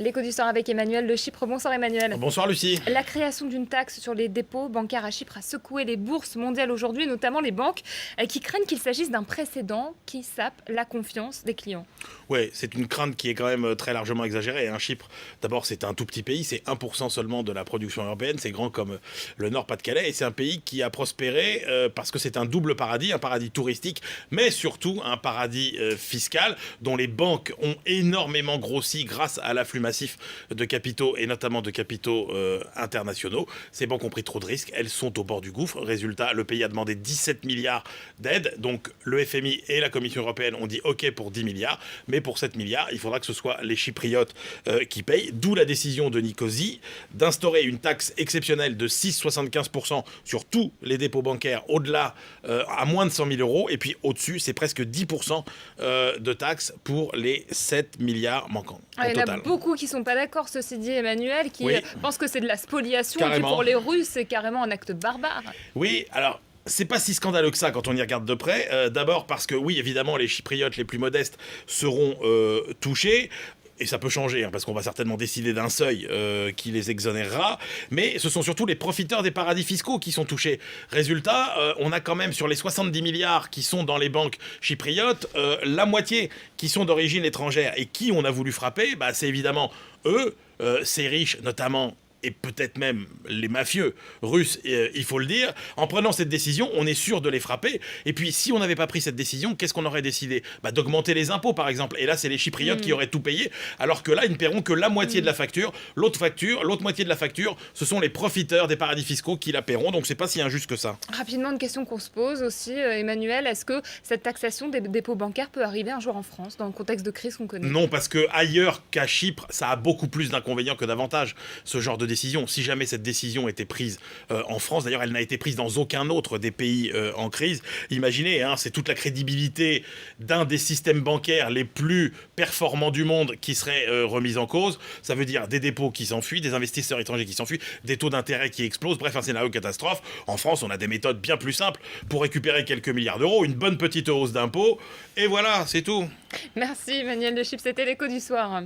L'écho du soir avec Emmanuel de Chypre. Bonsoir Emmanuel. Bonsoir Lucie. La création d'une taxe sur les dépôts bancaires à Chypre a secoué les bourses mondiales aujourd'hui, notamment les banques, qui craignent qu'il s'agisse d'un précédent qui sape la confiance des clients. Oui, c'est une crainte qui est quand même très largement exagérée. Chypre, d'abord, c'est un tout petit pays, c'est 1% seulement de la production européenne, c'est grand comme le Nord-Pas-de-Calais, et c'est un pays qui a prospéré parce que c'est un double paradis, un paradis touristique, mais surtout un paradis fiscal, dont les banques ont énormément grossi grâce à l'afflux massif de capitaux, et notamment de capitaux internationaux. Ces banques ont pris trop de risques, elles sont au bord du gouffre. Résultat, le pays a demandé 17 milliards d'aides, donc le FMI et la Commission européenne ont dit OK pour 10 milliards, mais pour 7 milliards, il faudra que ce soit les Chypriotes qui payent, d'où la décision de Nicosie d'instaurer une taxe exceptionnelle de 6,75% sur tous les dépôts bancaires au-delà, à moins de 100 000 euros, et puis au-dessus, c'est presque 10% de taxes pour les 7 milliards manquants. Il y en a beaucoup qui ne sont pas d'accord, ceci dit, Emmanuel, qui pensent que c'est de la spoliation, carrément. Et puis pour les Russes, c'est carrément un acte barbare. Oui, alors... c'est pas si scandaleux que ça quand on y regarde de près. D'abord parce que oui, évidemment, les Chypriotes les plus modestes seront touchés. Et ça peut changer, parce qu'on va certainement décider d'un seuil qui les exonérera. Mais ce sont surtout les profiteurs des paradis fiscaux qui sont touchés. Résultat, on a quand même sur les 70 milliards qui sont dans les banques chypriotes, la moitié qui sont d'origine étrangère. Et qui on a voulu frapper, c'est évidemment eux, ces riches notamment, et peut-être même les mafieux russes, il faut le dire. En prenant cette décision, on est sûr de les frapper. Et puis, si on n'avait pas pris cette décision, qu'est-ce qu'on aurait décidé ? D'augmenter les impôts, par exemple. Et là, c'est les Chypriotes qui auraient tout payé, alors que là, ils ne paieront que la moitié de la facture. L'autre moitié de la facture, ce sont les profiteurs des paradis fiscaux qui la paieront. Donc, c'est pas si injuste que ça. Rapidement, une question qu'on se pose aussi, Emmanuel. Est-ce que cette taxation des dépôts bancaires peut arriver un jour en France, dans le contexte de crise qu'on connaît ? Non, parce que ailleurs qu'à Chypre, ça a beaucoup plus d'inconvénients que d'avantages, ce genre de décision. Si jamais cette décision était prise en France, d'ailleurs elle n'a été prise dans aucun autre des pays en crise, imaginez, c'est toute la crédibilité d'un des systèmes bancaires les plus performants du monde qui serait remise en cause. Ça veut dire des dépôts qui s'enfuient, des investisseurs étrangers qui s'enfuient, des taux d'intérêt qui explosent, bref un scénario catastrophe. En France, on a des méthodes bien plus simples pour récupérer quelques milliards d'euros, une bonne petite hausse d'impôts, et voilà, c'est tout. Merci Emmanuel de Chypre, c'était l'écho du soir.